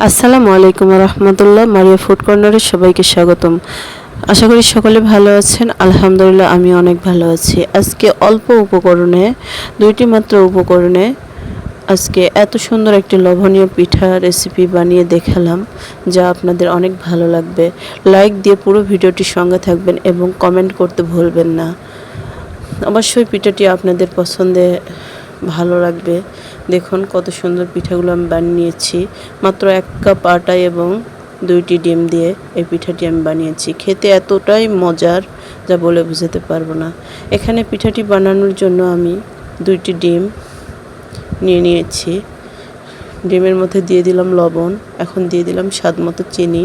আসসালামু আলাইকুম রহমতুল্লাহ। মারিয়া ফুড কর্নারে সবাইকে স্বাগতম। আশা করি সকলে ভালো আছেন। আলহামদুলিল্লাহ আমি অনেক ভালো আছি। আজকে অল্প উপকরণে, দুইটি মাত্র উপকরণে আজকে এত সুন্দর একটি লোভনীয় পিঠা রেসিপি বানিয়ে দেখালাম, যা আপনাদের অনেক ভালো লাগবে। লাইক দিয়ে পুরো ভিডিওটির সঙ্গে থাকবেন এবং কমেন্ট করতে ভুলবেন না। অবশ্যই পিঠাটি আপনাদের পছন্দে ভালো লাগবে। দেখুন কত সুন্দর পিঠাগুলো আমি বানিয়ে নিয়েছি। মাত্র 1 কাপ আটা এবং 2টি ডিম দিয়ে এই পিঠাটি আমি বানিয়েছি। খেতে এতটাই মজার যা বলে বোঝাতে পারবো না। এখানে পিঠাটি বানানোর জন্য আমি 2টি ডিম নিয়ে নিয়েছি। ডিমের মধ্যে দিয়ে দিলাম লবণ, এখন দিয়ে দিলাম স্বাদ মতো চিনি।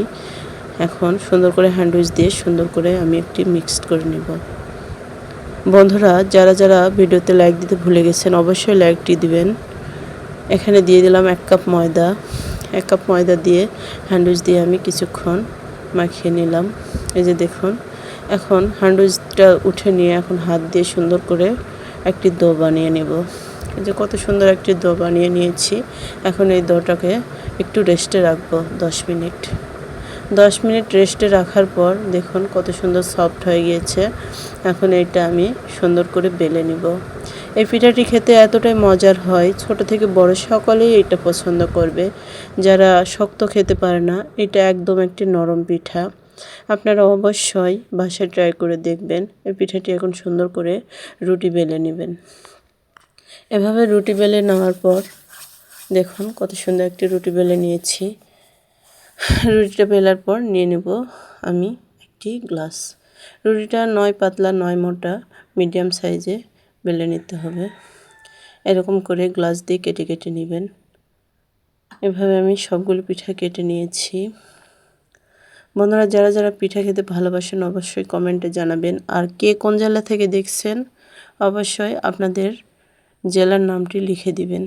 এখন সুন্দর করে হ্যান্ড উইচ দিয়ে সুন্দর করে আমি একটি মিক্সড করে নেব। বন্ধুরা, যারা যারা ভিডিওতে লাইক দিতে ভুলে গেছেন অবশ্যই লাইকটি দিবেন। এখানে দিয়ে দিলাম 1 কাপ ময়দা। 1 কাপ ময়দা দিয়ে হ্যান্ড উইচ দিয়ে আমি কিছুক্ষণ মাখিয়ে নিলাম। এই যে দেখুন, এখন হ্যান্ড উইচটা উঠে নিয়ে এখন হাত দিয়ে সুন্দর করে একটি ডো বানিয়ে নেব। এই যে কত সুন্দর একটি ডো বানিয়ে নিয়েছি। এখন এই ডোটাকে একটু রেস্টে রাখবো 10 মিনিট। 10 মিনিট রেস্টে রাখার পর দেখুন কত সুন্দর সফট হয়ে গিয়েছে। এখন এইটা আমি সুন্দর করে বেলে নিব। এই পিঠাটি খেতে এতটাই মজার হয়, ছোট থেকে বড় সকলেই এটা পছন্দ করবে। যারা শক্ত খেতে পারে না, এটা একদম একটি নরম পিঠা। আপনারা অবশ্যই বাসায় ট্রাই করে দেখবেন। এই পিঠাটি এখন সুন্দর করে রুটি বেলে নেবেন। এভাবে রুটি বেলে নেওয়ার পর দেখুন কত সুন্দর একটি রুটি বেলে নিয়েছি। রুটিটা বেলার পর নিয়ে নেব আমি একটি গ্লাস। রুটিটা নয় পাতলা নয় মোটা, মিডিয়াম সাইজে বেলে নিতে হবে। এরকম করে গ্লাস দিয়ে কেটে কেটে নেবেন। এভাবে আমি সবগুলো পিঠা কেটে নিয়েছি। বন্ধুরা, যারা যারা পিঠা খেতে ভালোবাসেন অবশ্যই কমেন্টে জানাবেন। আর কে কোন জেলা থেকে দেখছেন অবশ্যই আপনাদের জেলার নামটি লিখে দিবেন।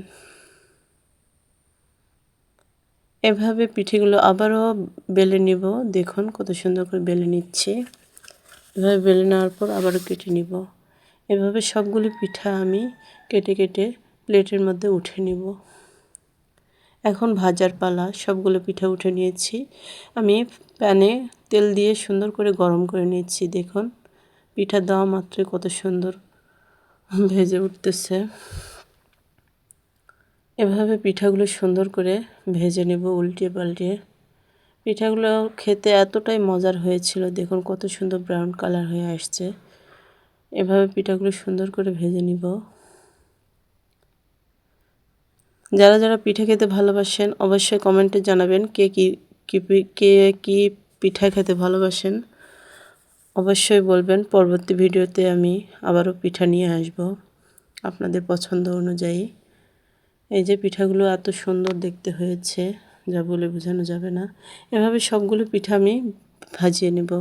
এভাবে পিঠেগুলো আবারও বেলে নিব। দেখুন কত সুন্দর করে বেলে নিচ্ছি। এভাবে বেলে নেওয়ার পর আবারও কেটে নিব। এভাবে সবগুলি পিঠা আমি কেটে কেটে প্লেটের মধ্যে উঠে নিব। এখন ভাজার পালা। সবগুলো পিঠা উঠে নিয়েছি। আমি প্যানে তেল দিয়ে সুন্দর করে গরম করে নিয়েছি। দেখুন পিঠা দেওয়া মাত্রই কত সুন্দর ভেজে উঠতেছে। এভাবে পিঠাগুলো সুন্দর করে ভেজে নেব উল্টিয়ে পাল্টিয়ে। পিঠাগুলো খেতে এতটাই মজার হয়েছিল। দেখুন কত সুন্দর ব্রাউন কালার হয়ে আসছে। এভাবে পিঠাগুলো সুন্দর করে ভেজে নিব। যারা যারা পিঠা খেতে ভালোবাসেন অবশ্যই কমেন্টে জানাবেন কে কি পিঠা খেতে ভালোবাসেন। অবশ্যই বলবেন। পরবর্তী ভিডিওতে আমি আবারও পিঠা নিয়ে আসব আপনাদের পছন্দ অনুযায়ী। এই যে পিঠাগুলো এত সুন্দর দেখতে হয়েছে যা বলে বোঝানো যাবে না। এভাবে সবগুলো পিঠা আমি ভাজিয়ে নেব।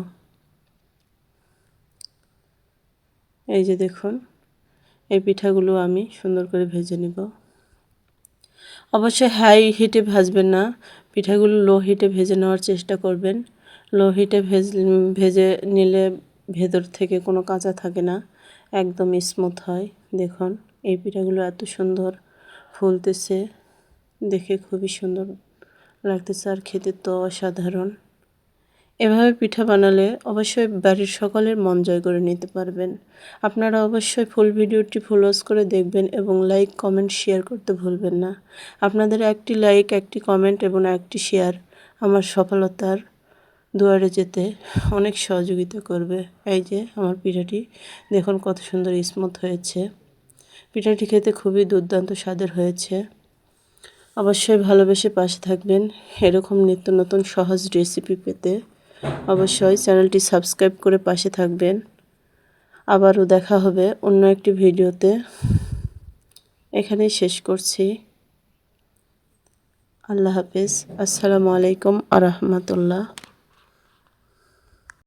এই যে দেখুন, এই পিঠাগুলো আমি সুন্দর করে ভেজে নেব। অবশ্যই হাই হিটে ভাজবেন না, পিঠাগুলো লো হিটে ভেজে নেওয়ার চেষ্টা করবেন। লো হিটে ভেজে নিলে ভেতর থেকে কোনো কাঁচা থাকে না, একদম স্মুথ হয়। দেখুন এই পিঠাগুলো এত সুন্দর ফুলতেছে, দেখে খুবই সুন্দর লাগতেছে আর খেতে তো অসাধারণ। এভাবে পিঠা বানালে অবশ্যই বাড়ির সকলের মন জয় করে নিতে পারবেন। আপনারা অবশ্যই ফুল ভিডিওটি ফুল ওয়াচ করে দেখবেন এবং লাইক কমেন্ট শেয়ার করতে ভুলবেন না। আপনাদের একটি লাইক, একটি কমেন্ট এবং একটি শেয়ার আমার সফলতার দুয়ারে যেতে অনেক সহযোগিতা করবে। এই যে আমার পিঠাটি দেখুন কত সুন্দর স্মুথ হয়েছে। পিঠাটি খেতে খুবই দুর্দান্ত স্বাদের হয়েছে। অবশ্যই ভালোবেসে পাশে থাকবেন এরকম নিত্য নতুন সহজ রেসিপি পেতে। অবশ্যই চ্যানেলটি সাবস্ক্রাইব করে পাশে থাকবেন। আবারও দেখা হবে অন্য একটি ভিডিওতে। এখানেই শেষ করছি। আল্লাহ হাফেজ। আসসালামু আলাইকুম আ রহমতুল্লাহ।